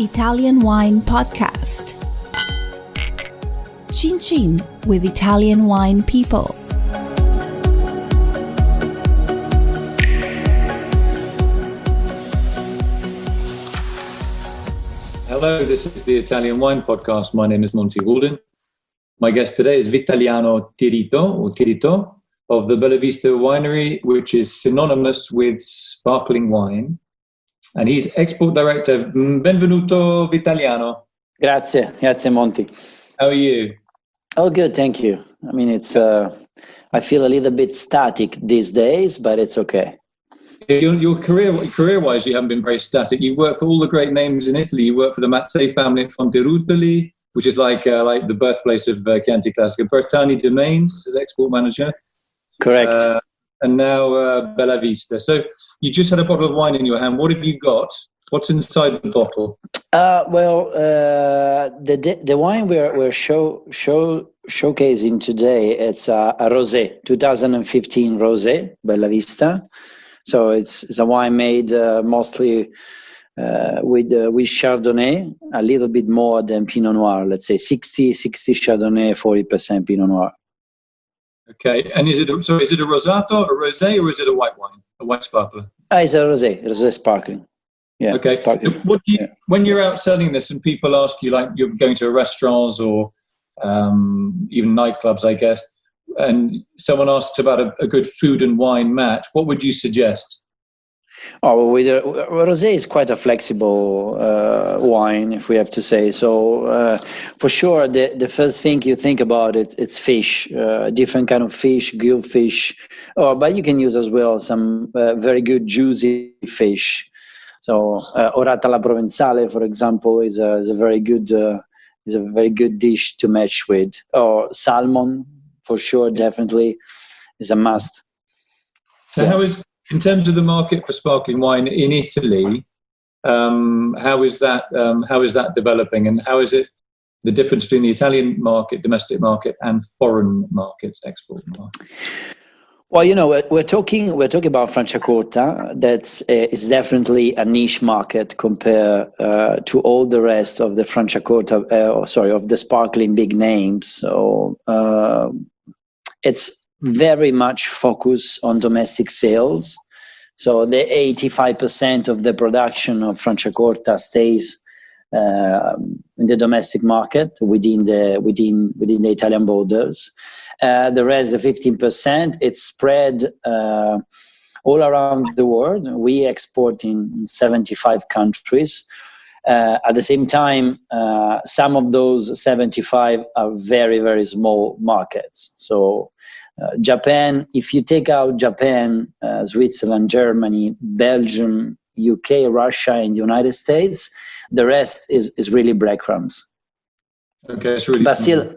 Italian Wine Podcast. Chin Chin with Italian wine people. Hello, this is the Italian Wine Podcast. My name is Monty Waldin. My guest today is Vitaliano Tirrito of the Bellavista winery, which is synonymous with sparkling wine. And he's export director. Benvenuto, Vitaliano. Grazie Monty. How are you? Oh, good, thank you. I mean, it's I feel a little bit static these days, but it's okay. Your career-wise, you haven't been very static. You work for all the great names in Italy. You work for the Mazzei family at Franciacorta, which is like the birthplace of Chianti Classico. Bertani Domains as export manager. Correct. And now Bellavista. So you just had a bottle of wine in your hand. What have you got? What's inside the bottle? The wine we're showcasing today, it's a Rosé, 2015 Rosé, Bellavista. So it's a wine made mostly with Chardonnay, a little bit more than Pinot Noir. Let's say 60 Chardonnay, 40% Pinot Noir. Okay, and is it a Rosato, a Rosé, or is it a white wine, a white sparkler? It's a Rosé sparkling. Yeah. Okay. Sparkling. When you're out selling this and people ask you, like you're going to restaurants or even nightclubs, I guess, and someone asks about a good food and wine match, what would you suggest? Oh, Rosé is quite a flexible wine, if we have to say. So for sure, the first thing you think about it's fish, different kind of fish, grilled fish, but you can use as well some very good juicy fish. So orata alla provenzale, for example, is a very good dish to match with. Or salmon, for sure, definitely is a must. So how is, in terms of the market for sparkling wine in Italy, how is that developing, and how is it the difference between the Italian market, domestic market, and foreign markets, export markets? Well, we're talking about Franciacorta. That is definitely a niche market compared to all the rest of the Franciacorta, of the sparkling big names. So it's very much focused on domestic sales. So the 85% of the production of Franciacorta stays in the domestic market within the Italian borders. The rest, the 15%, it's spread all around the world. We export in 75 countries. At the same time, some of those 75 are very, very small markets. So Japan, if you take out Japan, Switzerland, Germany, Belgium, UK, Russia, and the United States, the rest is really breadcrumbs. Okay, it's really small.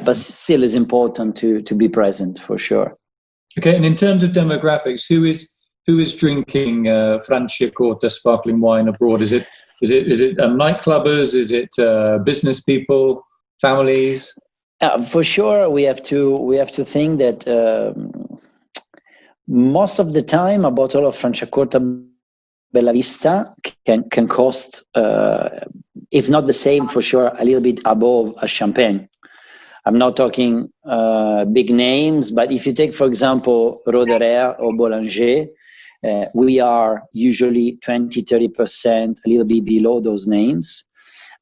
But still is important to be present, for sure. Okay, and in terms of demographics, who is drinking Franciacorta sparkling wine abroad? Is it nightclubbers? Is it business people, families? For sure, we have to think that most of the time a bottle of Franciacorta Bellavista can cost, if not the same, for sure, a little bit above a champagne. I'm not talking big names, but if you take, for example, Roederer or Boulanger, we are usually 20-30%, a little bit below those names.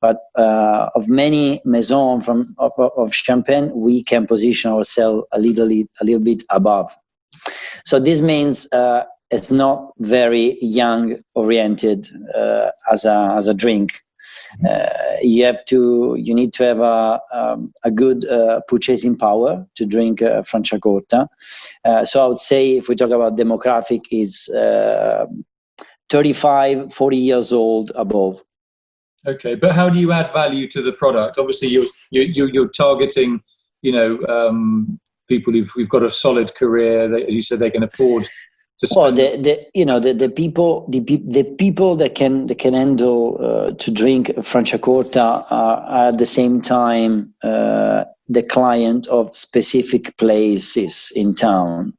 But of many maisons of Champagne, we can position ourselves a little bit above. So this means it's not very young oriented as a drink. You need to have a good purchasing power to drink Franciacorta. So I would say, if we talk about demographic, is 35, 40 years old above. Okay, but how do you add value to the product? Obviously, you're targeting, people who've got a solid career. As you said, they can afford to spend. Well, the people that can handle to drink Franciacorta are at the same time the client of specific places in town.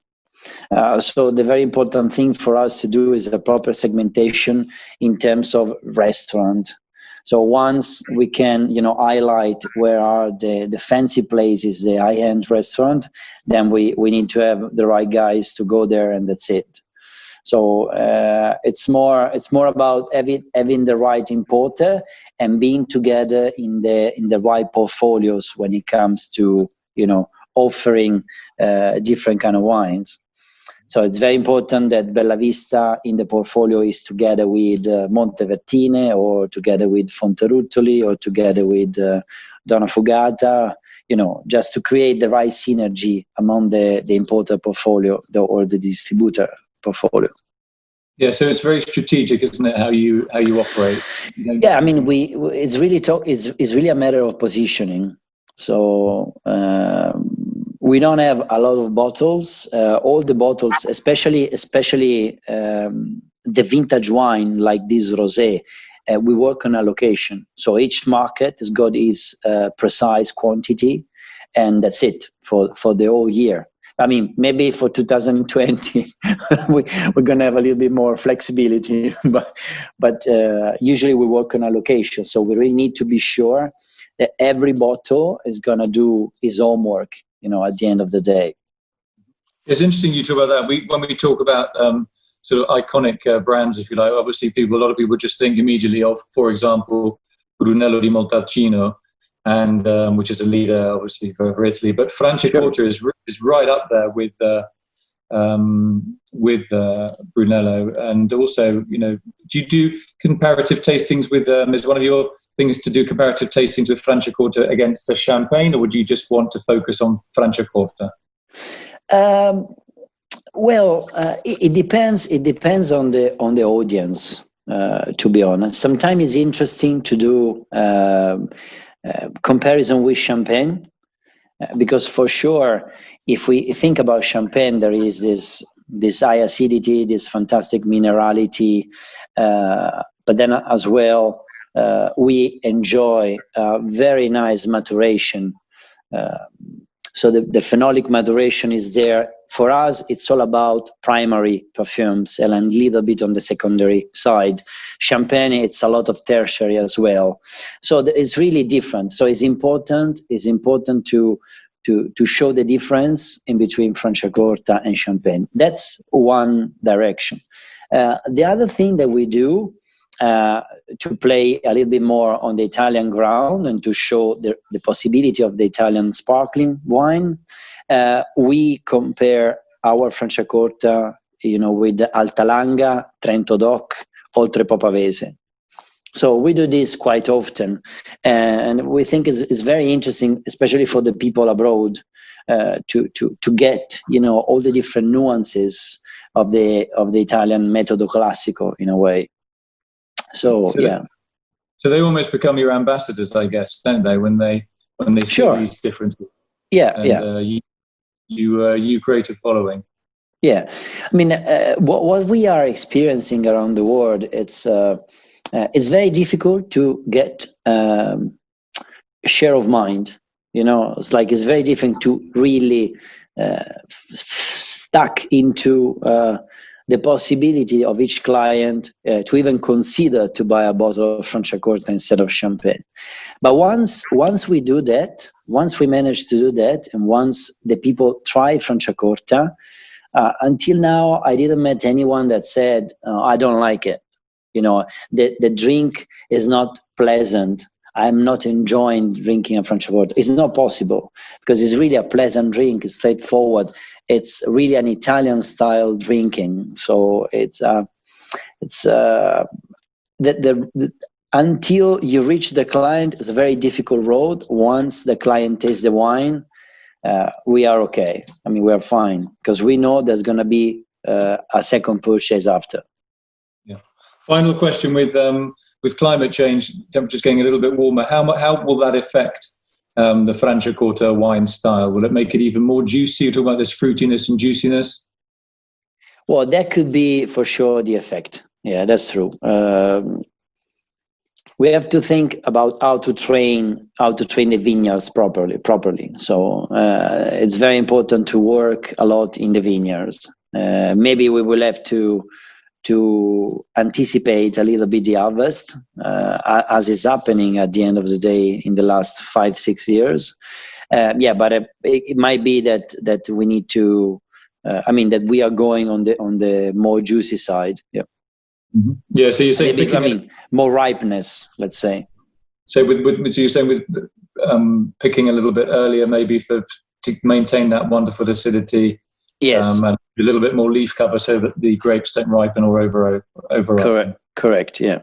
So the very important thing for us to do is a proper segmentation in terms of restaurant. So once we can, highlight where are the fancy places, the high-end restaurant, then we need to have the right guys to go there, and that's it. So it's more about having the right importer and being together in the right portfolios when it comes to offering different kind of wines. So it's very important that Bellavista in the portfolio is together with Montevertine, or together with Fonterutoli, or together with Donna Fugata, just to create the right synergy among the importer portfolio or the distributor portfolio. Yeah, so it's very strategic, isn't it? How you operate? Yeah, I mean, it's really a matter of positioning. So we don't have a lot of bottles. All the bottles, especially the vintage wine like this Rosé, we work on a location. So each market has got its precise quantity, and that's it for the whole year. I mean, maybe for 2020, we're going to have a little bit more flexibility, but usually we work on a location. So we really need to be sure that every bottle is going to do its homework, at the end of the day. It's interesting you talk about that. When we talk about sort of iconic brands, if you like, obviously a lot of people just think immediately of, for example, Brunello di Montalcino, and which is a leader, obviously, for Italy. But Franciacorta is right up there with Brunello. And also, do you do comparative tastings with? Is one of your things to do comparative tastings with Franciacorta against the Champagne, or would you just want to focus on Franciacorta? Well, it depends. It depends on the audience. To be honest, sometimes it's interesting to do comparison with Champagne, because for sure, if we think about Champagne, there is this high acidity, this fantastic minerality, but then as well, we enjoy very nice maturation. So the phenolic maturation is there. For us, it's all about primary perfumes and a little bit on the secondary side. Champagne, it's a lot of tertiary as well. So it's really different. So it's important to show the difference in between Franciacorta and Champagne. That's one direction. The other thing that we do to play a little bit more on the Italian ground and to show the possibility of the Italian sparkling wine, we compare our Franciacorta, with Altalanga, Trento Doc, Oltre Popavese. So we do this quite often, and we think it's very interesting, especially for the people abroad, to get all the different nuances of the Italian metodo classico in a way. So yeah. So they almost become your ambassadors, I guess, don't they? When they see these differences. Yeah, and, you create a following. Yeah, I mean, what we are experiencing around the world, it's very difficult to get share of mind. It's very difficult to really stuck into the possibility of each client to even consider to buy a bottle of Franciacorta instead of Champagne. But once we do that, once we manage to do that, and once the people try Franciacorta, until now, I didn't meet anyone that said, I don't like it. The drink is not pleasant. I'm not enjoying drinking a Franciacorta. It's not possible, because it's really a pleasant drink. It's straightforward. It's really an Italian style drinking. So it's until you reach the client, it's a very difficult road. Once the client tastes the wine, we are okay. I mean, we are fine, because we know there's going to be a second purchase after. Yeah. Final question: with climate change, temperatures getting a little bit warmer, how will that affect the Franciacorta wine style? Will it make it even more juicy? You're talking about this fruitiness and juiciness. Well, that could be for sure the effect. Yeah, that's true. We have to think about how to train the vineyards properly. So it's very important to work a lot in the vineyards. Maybe we will have to to anticipate a little bit the harvest, as is happening at the end of the day in the last 5-6 years. But it might be that we need to. That we are going on the more juicy side. Yeah. Mm-hmm. Yeah. So you're saying more ripeness, let's say. So so you're saying with picking a little bit earlier, maybe to maintain that wonderful acidity. Yes. And a little bit more leaf cover so that the grapes don't ripen or over. Correct. Yeah.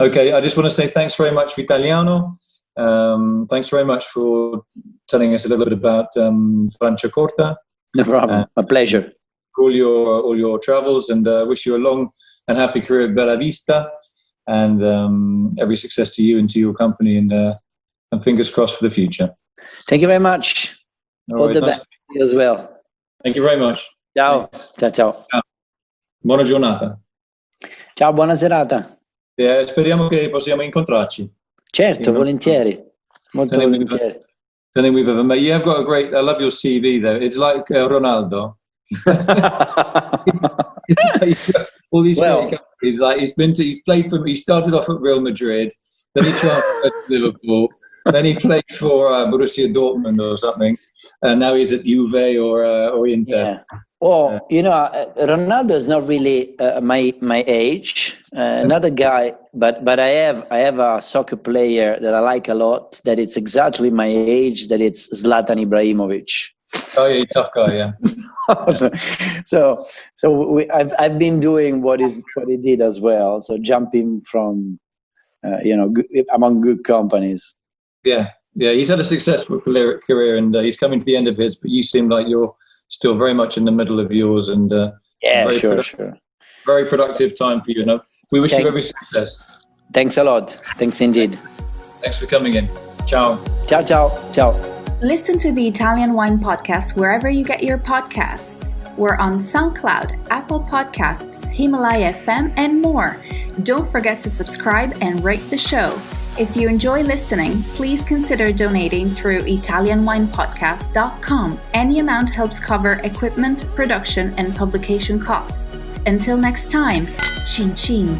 Okay. I just want to say thanks very much, Vitaliano. Thanks very much for telling us a little bit about Franciacorta. No problem. A pleasure. For all your travels, and wish you a long and happy career at Bellavista, and every success to you and to your company, and fingers crossed for the future. Thank you very much. All the best to you as well. Thank you very much. Ciao. Ciao. Ciao. Buona giornata. Ciao, buona serata. Speriamo che possiamo incontrarci. Certo, volentieri. Molto volentieri. I think we've ever met. You have got a great. I love your CV though. It's like Ronaldo. All these great countries. Like he's played for. He started off at Real Madrid. Then he transferred to Liverpool. Then he played for Borussia Dortmund or something. And now he's at Juve or Inter. Yeah. Well, Ronaldo is not really my age. Another guy, but I have a soccer player that I like a lot. That it's exactly my age. That it's Zlatan Ibrahimovic. Oh yeah, tough guy, yeah. I've been doing what he did as well. So jumping from, among good companies. Yeah. He's had a successful career, and he's coming to the end of his. But you seem like you're still very much in the middle of yours, and sure. Very productive time for you. We wish you every success. Thanks a lot. Thanks indeed. Thanks for coming in. Ciao. Ciao. Listen to the Italian Wine Podcast wherever you get your podcasts. We're on SoundCloud, Apple Podcasts, Himalaya FM, and more. Don't forget to subscribe and rate the show. If you enjoy listening, please consider donating through ItalianWinePodcast.com. Any amount helps cover equipment, production, and publication costs. Until next time, cin cin.